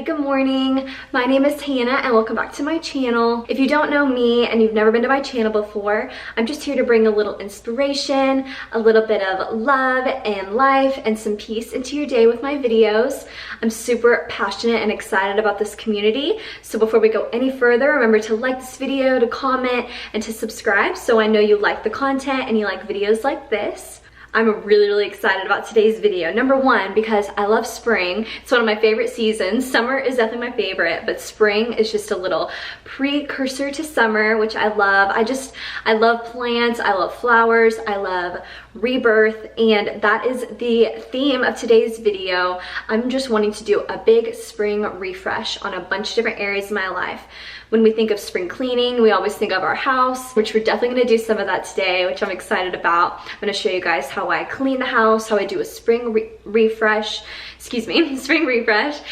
Good morning. My name is Hannah and welcome back to my channel. If you don't know me and you've never been to my channel before, I'm just here to bring a little inspiration, a little bit of love and life and some peace into your day with my videos. I'm super passionate and excited about this community. So before we go any further, remember to like this video, to comment, and to subscribe so I know you like the content and you like videos like this. I'm really excited about today's video. Number one, because I love spring. It's one of my favorite seasons. Summer is definitely my favorite, but spring is just a little precursor to summer, which I love. I love plants, I love flowers, I love rebirth, and that is the theme of today's video. I'm just wanting to do a big spring refresh on a bunch of different areas of my life. When we think of spring cleaning, we always think of our house, which we're definitely gonna do some of that today, which I'm excited about. I'm gonna show you guys how I clean the house, how I do a spring refresh,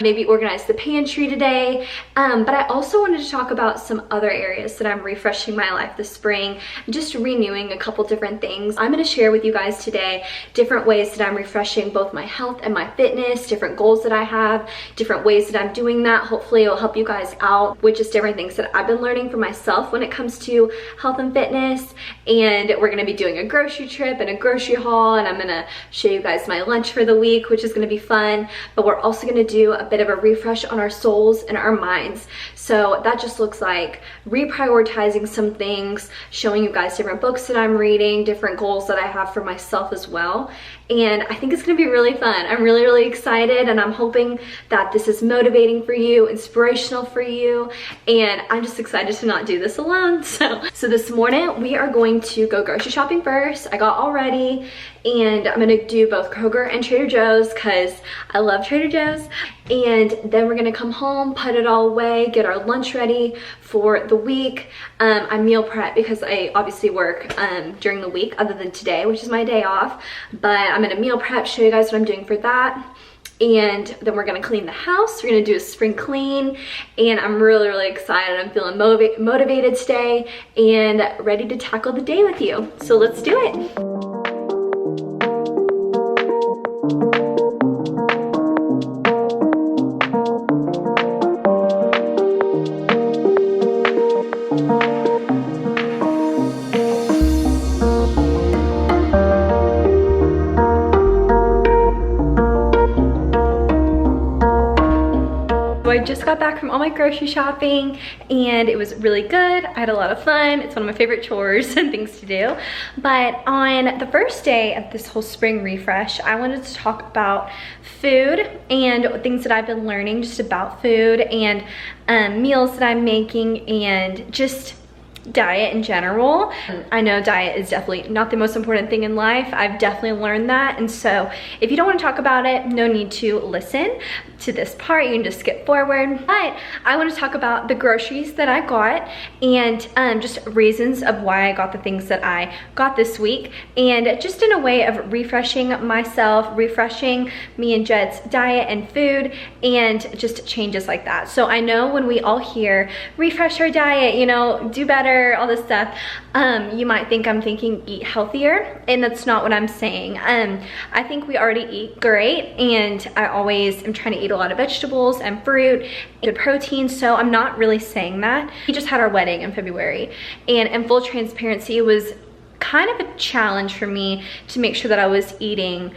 maybe organize the pantry today. But I also wanted to talk about some other areas that I'm refreshing my life this spring, and just renewing a couple different things. I'm gonna share with you guys today different ways that I'm refreshing both my health and my fitness, different goals that I have, different ways that I'm doing that. Hopefully it will help you guys out with just different things that I've been learning for myself when it comes to health and fitness. And we're gonna be doing a grocery trip and a grocery haul, and I'm gonna show you guys my lunch for the week, which is gonna be fun. But we're also gonna do a bit of a refresh on our souls and our minds. So that just looks like reprioritizing some things, showing you guys different books that I'm reading, different goals that I have for myself as well. And I think it's gonna be really fun. I'm really excited, and I'm hoping that this is motivating for you, inspirational for you, and I'm just excited to not do this alone. So this morning we are going to go grocery shopping first. I got all ready, and I'm gonna do both Kroger and Trader Joe's because I love Trader Joe's. And then we're gonna come home, put it all away, get our lunch ready for the week. I meal prep because I obviously work during the week other than today, which is my day off. But I'm gonna meal prep, show you guys what I'm doing for that. And then we're gonna clean the house. We're gonna do a spring clean, and I'm really excited. I'm feeling motivated today and ready to tackle the day with you. So let's do it. I just got back from all my grocery shopping, and it was really good. I had a lot of fun. It's one of my favorite chores and things to do. But on the first day of this whole spring refresh, I wanted to talk about food and things that I've been learning just about food and meals that I'm making, and just diet in general. I know diet is definitely not the most important thing in life. I've definitely learned that, and so if you don't want to talk about it, no need to listen to this part. You can just skip forward. But I want to talk about the groceries that I got, and just reasons of why I got the things that I got this week, and just in a way of refreshing myself, refreshing me and Jed's diet and food, and just changes like that. So I know when we all hear refresh our diet, you know, do better, all this stuff, you might think I'm thinking eat healthier, and that's not what I'm saying. I think we already eat great, and I always am trying to eat a lot of vegetables and fruit, good protein, so I'm not really saying that. We just had our wedding in February, and in full transparency, it was kind of a challenge for me to make sure that I was eating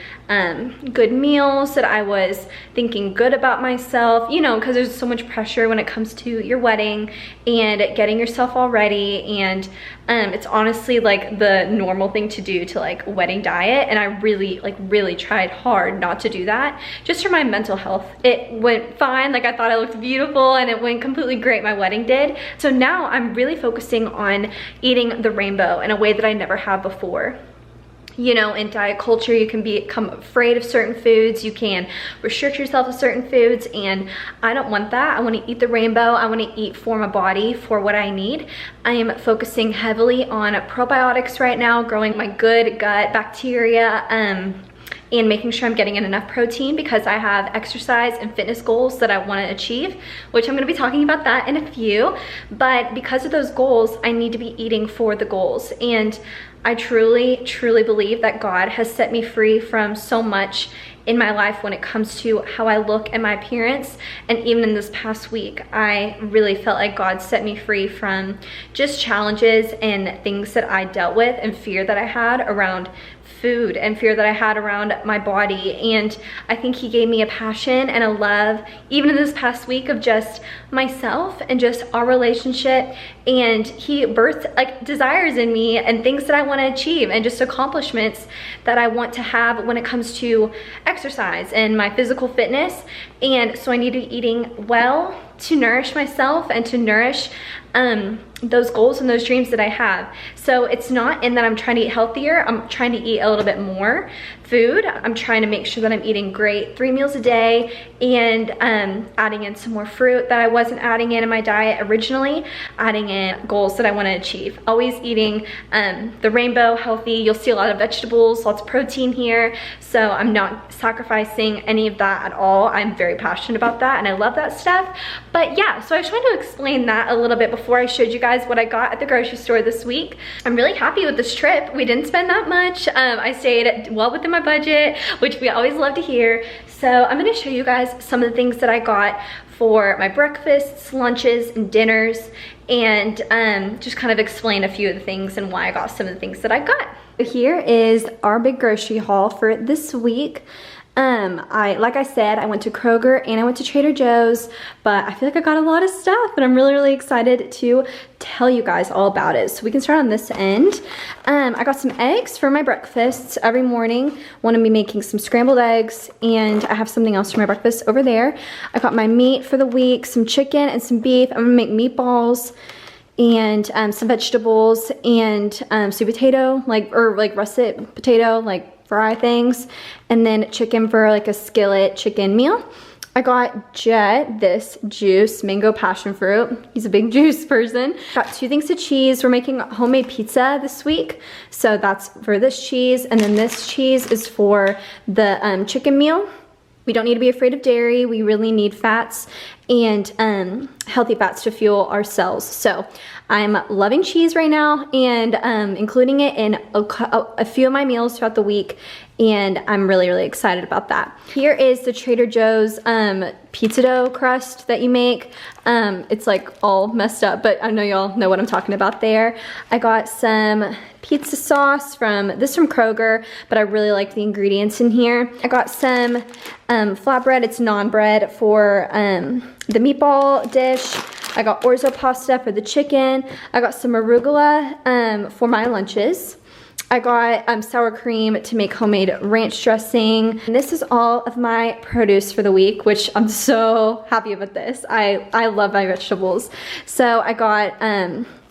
good meals, that I was thinking good about myself, you know, because there's so much pressure when it comes to your wedding and getting yourself all ready, and it's honestly like the normal thing to do to like wedding diet, and I really tried hard not to do that, just for my mental health. It went fine, like I thought I looked beautiful, and it went completely great, my wedding did. So now I'm really focusing on eating the rainbow in a way that I never have before. You know, in diet culture, you can become afraid of certain foods. You can restrict yourself to certain foods, and I don't want that. I want to eat the rainbow. I want to eat for my body, for what I need. I am focusing heavily on probiotics right now, growing my good gut bacteria, and making sure I'm getting in enough protein because I have exercise and fitness goals that I want to achieve, which I'm going to be talking about that in a few. But because of those goals, I need to be eating for the goals. And I truly, truly believe that God has set me free from so much in my life when it comes to how I look and my appearance. And even in this past week, I really felt like God set me free from just challenges and things that I dealt with and fear that I had around food and fear that I had around my body. And I think he gave me a passion and a love, even in this past week, of just myself and just our relationship. And he birthed like desires in me and things that I want to achieve and just accomplishments that I want to have when it comes to exercise and my physical fitness. And so I need to be eating well to nourish myself and to nourish those goals and those dreams that I have. So it's not in that I'm trying to eat healthier. I'm trying to eat a little bit more food. I'm trying to make sure that I'm eating great 3 meals a day and adding in some more fruit that I wasn't adding in my diet originally, adding in goals that I want to achieve. Always eating the rainbow healthy. You'll see a lot of vegetables, lots of protein here. So I'm not sacrificing any of that at all. I'm very passionate about that and I love that stuff. But yeah, so I was trying to explain that a little bit before I showed you guys what I got at the grocery store this week. I'm really happy with this trip. We didn't spend that much. I stayed well within my budget, which we always love to hear. So I'm gonna show you guys some of the things that I got for my breakfasts, lunches, and dinners, and just kind of explain a few of the things and why I got some of the things that I got. Here is our big grocery haul for this week. Like I said, I went to Kroger and I went to Trader Joe's, but I feel like I got a lot of stuff and I'm really, really excited to tell you guys all about it. So we can start on this end. I got some eggs for my breakfasts every morning. Want to be making some scrambled eggs, and I have something else for my breakfast over there. I got my meat for the week, some chicken and some beef. I'm gonna make meatballs and some vegetables and sweet potato, like russet potato, like fry things, and then chicken for like a skillet chicken meal. I got Jet this juice, mango passion fruit. He's a big juice person. Got 2 things of cheese. We're making homemade pizza this week, so that's for this cheese, and then this cheese is for the chicken meal. We don't need to be afraid of dairy. We really need fats and healthy fats to fuel our cells. So I'm loving cheese right now and including it in a few of my meals throughout the week, and I'm really, really excited about that. Here is the Trader Joe's pizza dough crust that you make. It's like all messed up, but I know y'all know what I'm talking about there. I got some pizza sauce from Kroger, but I really like the ingredients in here. I got some flatbread, it's naan bread, for the meatball dish. I got orzo pasta for the chicken. I got some arugula for my lunches. I got sour cream to make homemade ranch dressing. And this is all of my produce for the week, which I'm so happy about this. I love my vegetables. So I got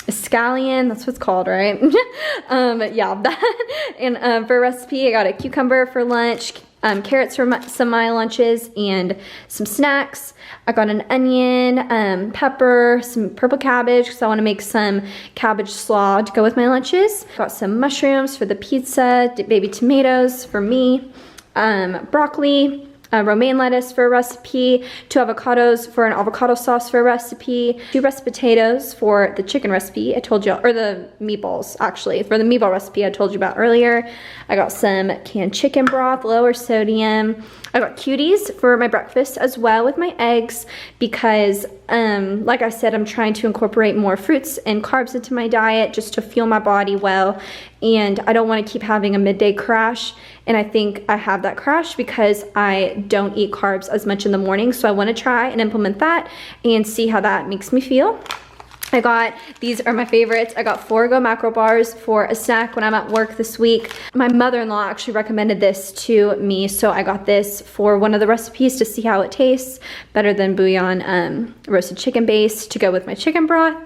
scallion, that's what it's called, right? Yeah, that. And for a recipe, I got a cucumber for lunch, carrots for some of my lunches, and some snacks. I got an onion, pepper, some purple cabbage because I want to make some cabbage slaw to go with my lunches. Got some mushrooms for the pizza, baby tomatoes for me, broccoli, romaine lettuce for a recipe, 2 avocados for an avocado sauce for a recipe, 2 russet potatoes for the chicken recipe I told you, or the meatballs actually, for the meatball recipe I told you about earlier. I got some canned chicken broth, lower sodium. I got cuties for my breakfast as well with my eggs because like I said, I'm trying to incorporate more fruits and carbs into my diet just to fuel my body well, and I don't want to keep having a midday crash, and I think I have that crash because I don't eat carbs as much in the morning. So I want to try and implement that and see how that makes me feel. I got, these are my favorites. I got 4 Go macro bars for a snack when I'm at work this week. My mother-in-law actually recommended this to me, so I got this for one of the recipes to see how it tastes. Better than bouillon roasted chicken base to go with my chicken broth,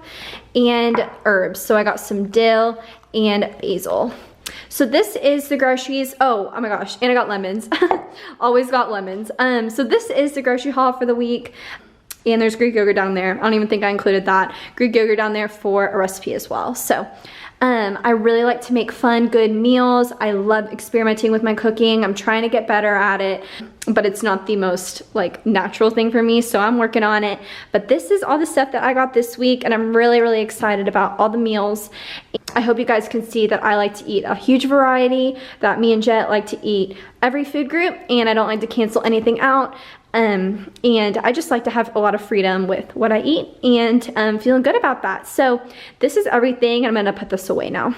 and herbs. So I got some dill and basil. So this is the groceries. Oh my gosh, and I got lemons. Always got lemons. So this is the grocery haul for the week. And there's Greek yogurt down there. I don't even think I included that. Greek yogurt down there for a recipe as well. So I really like to make fun, good meals. I love experimenting with my cooking. I'm trying to get better at it, but it's not the most like natural thing for me, so I'm working on it. But this is all the stuff that I got this week, and I'm really, really excited about all the meals. I hope you guys can see that I like to eat a huge variety, that me and Jet like to eat every food group, and I don't like to cancel anything out. And I just like to have a lot of freedom with what I eat, and feeling good about that. So this is everything. I'm gonna put this away now.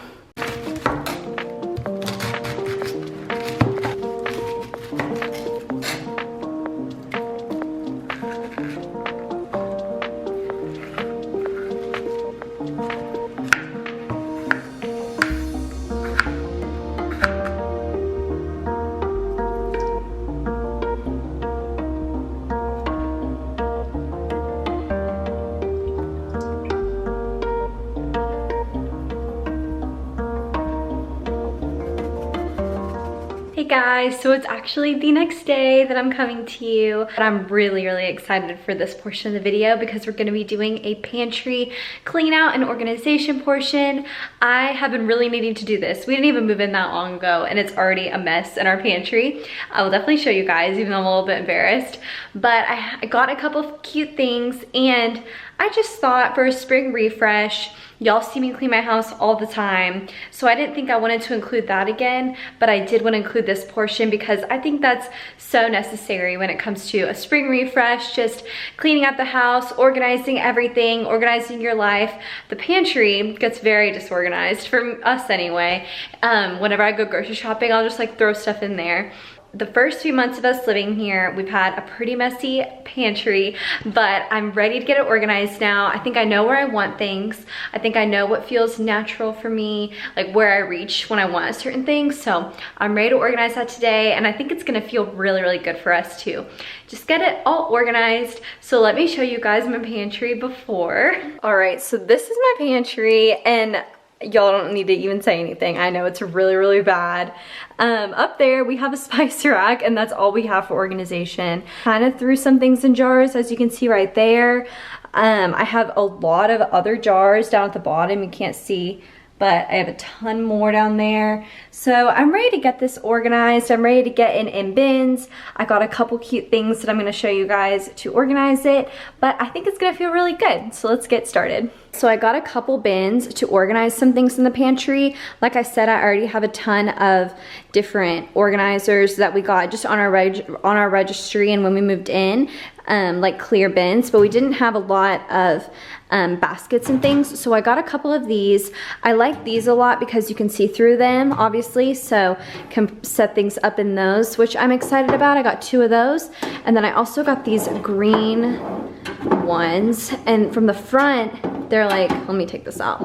Hey guys, so it's actually the next day that I'm coming to you, but I'm really, really excited for this portion of the video because we're gonna be doing a pantry clean out and organization portion. I have been really needing to do this. We didn't even move in that long ago and it's already a mess in our pantry. I will definitely show you guys, even though I'm a little bit embarrassed, but I got a couple of cute things, and I just thought for a spring refresh, y'all see me clean my house all the time, so I didn't think I wanted to include that again, but I did want to include this portion because I think that's so necessary when it comes to a spring refresh, just cleaning out the house, organizing everything, organizing your life. The pantry gets very disorganized, for us anyway. Whenever I go grocery shopping, I'll just like throw stuff in there. The first few months of us living here, we've had a pretty messy pantry, but I'm ready to get it organized now. I think I know where I want things. I think I know what feels natural for me, like where I reach when I want a certain thing. So I'm ready to organize that today, and I think it's gonna feel really, really good for us too. Just get it all organized. So let me show you guys my pantry before. All right, so this is my pantry, and y'all don't need to even say anything. I know it's really, really bad. Up there we have a spice rack, and that's all we have for organization. Kind of threw some things in jars, as you can see right there. I have a lot of other jars down at the bottom. You can't see, but I have a ton more down there. So I'm ready to get this organized. I'm ready to get in bins. I got a couple cute things that I'm gonna show you guys to organize it, but I think it's gonna feel really good. So let's get started. So I got a couple bins to organize some things in the pantry. Like I said, I already have a ton of different organizers that we got just on our registry and when we moved in, like clear bins, but we didn't have a lot of baskets and things. So I got a couple of these. I like these a lot because you can see through them, obviously, so can set things up in those, which I'm excited about. I got 2 of those. And then I also got these green ones, and from the front, they're like, let me take this out.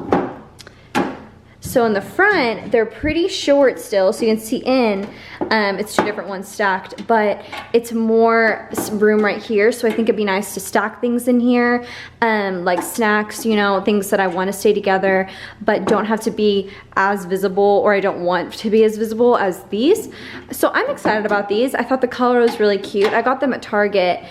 So in the front, they're pretty short still, so you can see in. It's 2 different ones stacked, but it's more room right here, so I think it'd be nice to stack things in here, like snacks, you know, things that I want to stay together, but don't have to be as visible, or I don't want to be as visible as these. So I'm excited about these. I thought the color was really cute. I got them at Target,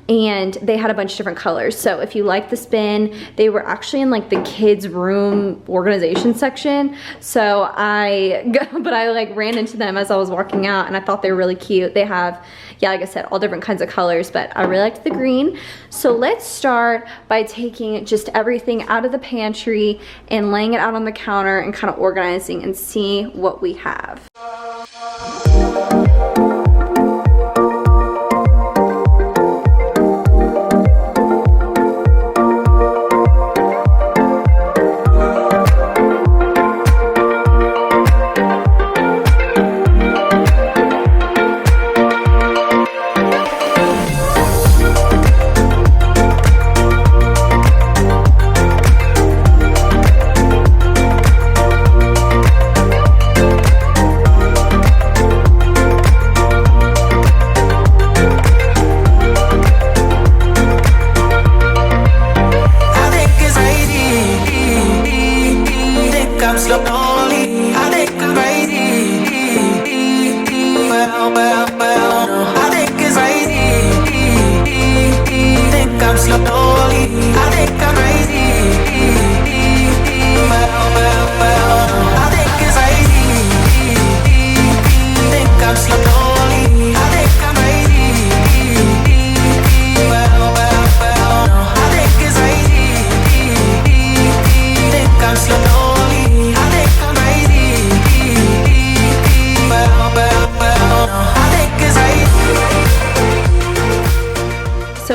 and they had a bunch of different colors. So if you like this bin, they were actually in like the kids room organization section. So I like ran into them as I was walking out, and I thought they were really cute. They have, yeah, like I said, all different kinds of colors, but I really liked the green. So let's start by taking just everything out of the pantry and laying it out on the counter and kind of organizing and see what we have.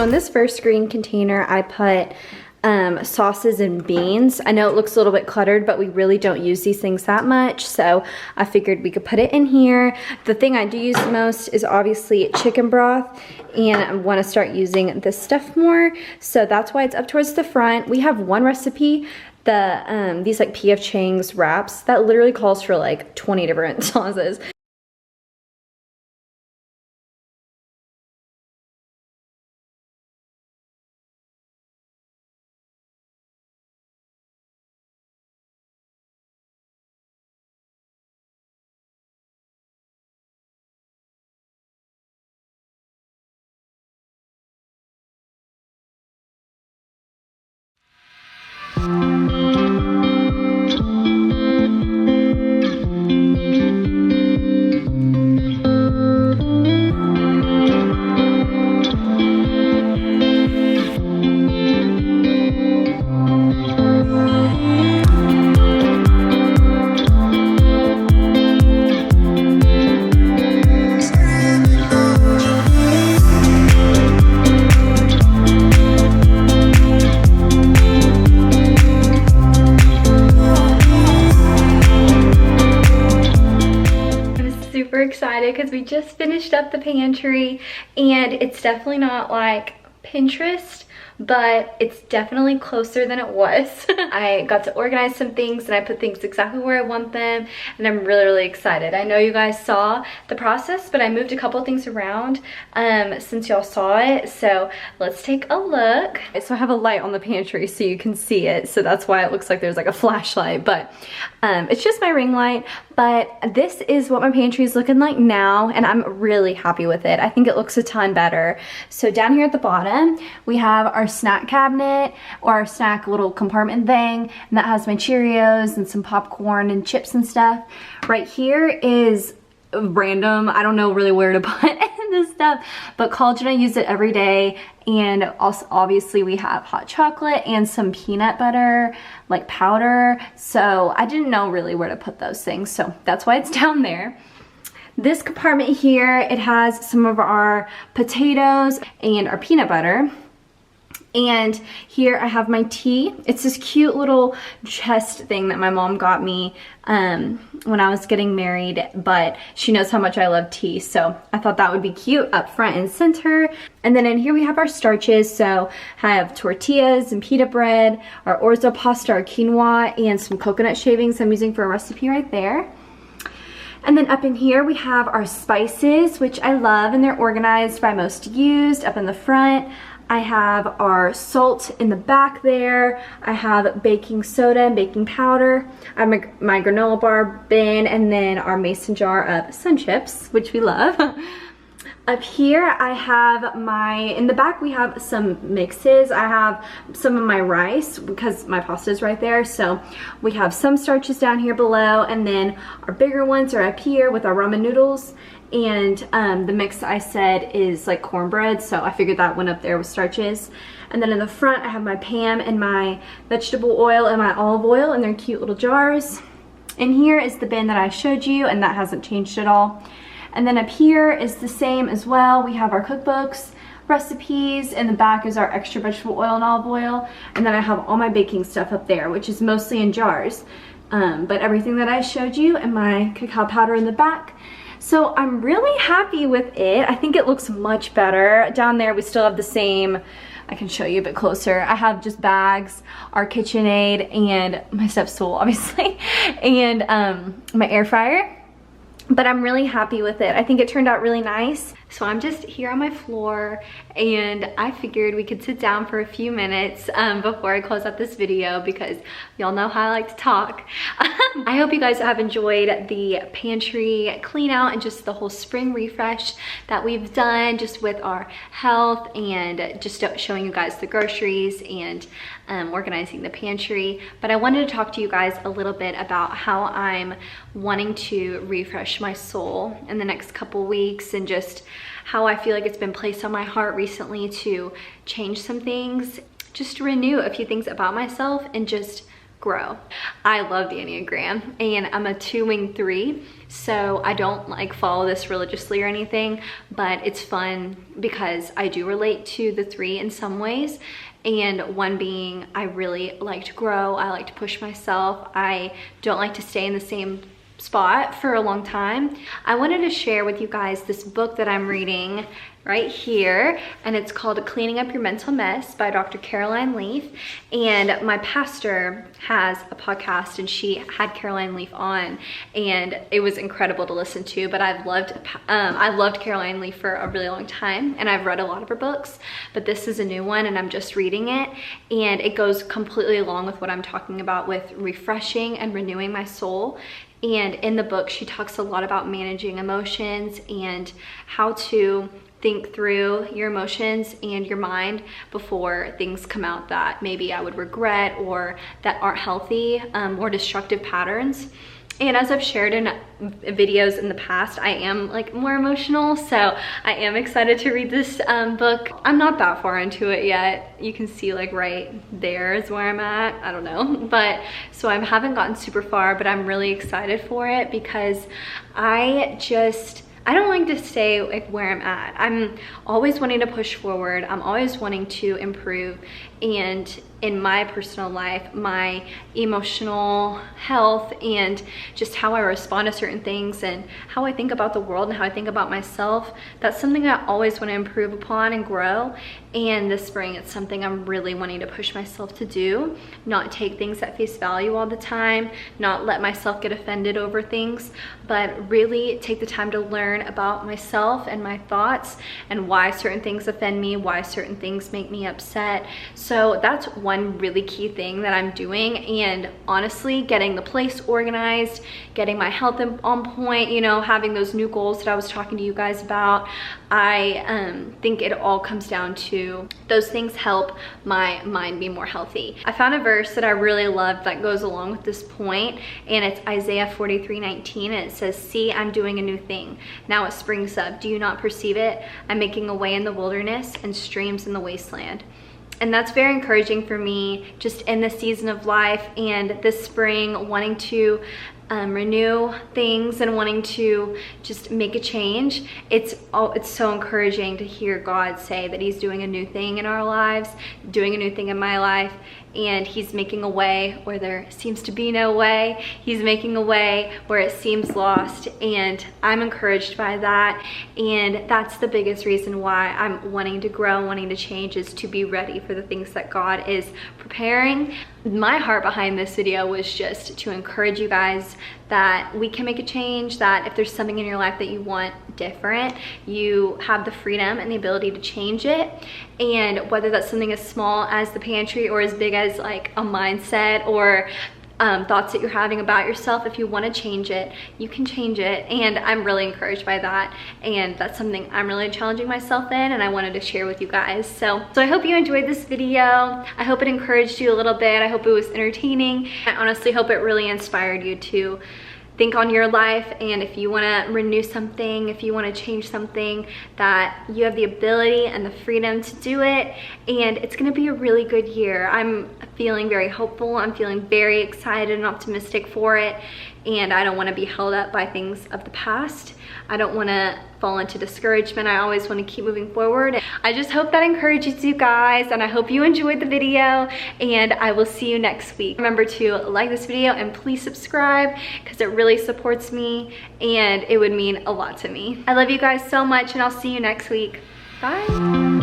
in this first green container, I put sauces and beans. I know it looks a little bit cluttered, but we really don't use these things that much, so I figured we could put it in here. The thing I do use the most is obviously chicken broth, and I want to start using this stuff more, so that's why it's up towards the front. We have one recipe, these like P.F. Chang's wraps, that literally calls for like 20 different sauces. Excited because we just finished up the pantry, and it's definitely not like Pinterest, but it's definitely closer than it was. I got to organize some things and I put things exactly where I want them, and I'm really excited. I know you guys saw the process, but I moved a couple things around since y'all saw it, so let's take a look. So I have a light on the pantry so you can see it, so that's why it looks like there's like a flashlight, but it's just my ring light. But this is what my pantry is looking like now, and I'm really happy with it. I think it looks a ton better. So down here at the bottom, we have our snack cabinet, or our snack little compartment thing, and that has my Cheerios and some popcorn and chips and stuff. Right here is random, I don't know really where to put this stuff, but collagen, I use it every day. And also obviously we have hot chocolate and some peanut butter like powder, so I didn't know really where to put those things, so that's why it's down there. This compartment here, it has some of our potatoes and our peanut butter. And here I have my tea. It's this cute little chest thing that my mom got me when I was getting married, but she knows how much I love tea, so I thought that would be cute up front and center. And then in here we have our starches, so I have tortillas and pita bread, our orzo pasta, our quinoa, and some coconut shavings I'm using for a recipe right there. And then up in here we have our spices, which I love, and they're organized by most used up in the front. I have our salt in the back there. I have baking soda and baking powder. I have my granola bar bin, and then our mason jar of Sun Chips, which we love. Up here I have in the back we have some mixes. I have some of my rice because my pasta is right there. So we have some starches down here below, and then our bigger ones are up here with our ramen noodles. And the mix I said is like cornbread, so I figured that went up there with starches. And then in the front I have my Pam and my vegetable oil and my olive oil in their cute little jars. And here is the bin that I showed you, and that hasn't changed at all. And then up here is the same as well. We have our cookbooks, recipes. In the back is our extra vegetable oil and olive oil. And then I have all my baking stuff up there, which is mostly in jars. But everything that I showed you, and my cacao powder in the back. So I'm really happy with it. I think it looks much better. Down there we still have the same, I can show you a bit closer. I have just bags, our KitchenAid, and my step stool obviously, and my air fryer. But I'm really happy with it. I think it turned out really nice. So I'm just here on my floor, and I figured we could sit down for a few minutes before I close out this video, because y'all know how I like to talk. I hope you guys have enjoyed the pantry clean out and just the whole spring refresh that we've done just with our health, and just showing you guys the groceries and organizing the pantry. But I wanted to talk to you guys a little bit about how I'm wanting to refresh my soul in the next couple weeks, and just how I feel like it's been placed on my heart recently to change some things, just to renew a few things about myself, and just grow. I love the Enneagram, and I'm a 2-wing 3, so I don't like follow this religiously or anything, but it's fun because I do relate to the 3 in some ways. And one being, I really like to grow, I like to push myself, I don't like to stay in the same spot for a long time. I wanted to share with you guys this book that I'm reading right here, and it's called Cleaning Up Your Mental Mess by Dr. Caroline Leaf. And my pastor has a podcast, and she had Caroline Leaf on, and it was incredible to listen to. But I loved Caroline Leaf for a really long time, and I've read a lot of her books, but this is a new one, and I'm just reading it, and it goes completely along with what I'm talking about with refreshing and renewing my soul. And in the book, she talks a lot about managing emotions and how to think through your emotions and your mind before things come out that maybe I would regret or that aren't healthy or destructive patterns. And as I've shared in videos in the past, I am like more emotional, so I am excited to read this book. I'm not that far into it yet. You can see like right there is where I'm at. I don't know, but so I haven't gotten super far, but I'm really excited for it because I don't like to stay like where I'm at. I'm always wanting to push forward. I'm always wanting to improve. And in my personal life, my emotional health and just how I respond to certain things and how I think about the world and how I think about myself, that's something I always want to improve upon and grow. And this spring, it's something I'm really wanting to push myself to do, not take things at face value all the time, not let myself get offended over things, but really take the time to learn about myself and my thoughts and why certain things offend me, why certain things make me upset. So that's one really key thing that I'm doing. And honestly, getting the place organized, getting my health on point, you know, having those new goals that I was talking to you guys about, I think it all comes down to those things help my mind be more healthy. I found a verse that I really love that goes along with this point, and it's Isaiah 43:19, and it says, "See, I'm doing a new thing. Now it springs up. Do you not perceive it? I'm making a way in the wilderness and streams in the wasteland." And that's very encouraging for me just in this season of life and this spring, wanting to renew things and wanting to just make a change. It's so encouraging to hear God say that he's doing a new thing in our lives, doing a new thing in my life, and he's making a way where there seems to be no way. He's making a way where it seems lost, and I'm encouraged by that. And that's the biggest reason why I'm wanting to grow, wanting to change, is to be ready for the things that God is preparing. My heart behind this video was just to encourage you guys that we can make a change, that if there's something in your life that you want different, you have the freedom and the ability to change it. And whether that's something as small as the pantry or as big as like a mindset or thoughts that you're having about yourself, if you want to change it, you can change it. And I'm really encouraged by that, and that's something I'm really challenging myself in, and I wanted to share with you guys. So I hope you enjoyed this video. I hope it encouraged you a little bit. I hope it was entertaining. I honestly hope it really inspired you to think on your life, and if you want to renew something, if you want to change something, that you have the ability and the freedom to do it. And it's going to be a really good year. I'm feeling very hopeful. I'm feeling very excited and optimistic for it, and I don't want to be held up by things of the past. I don't want to fall into discouragement. I always want to keep moving forward. I just hope that encourages you guys, and I hope you enjoyed the video, and I will see you next week. Remember to like this video and please subscribe, because it really supports me and it would mean a lot to me. I love you guys so much, and I'll see you next week. Bye.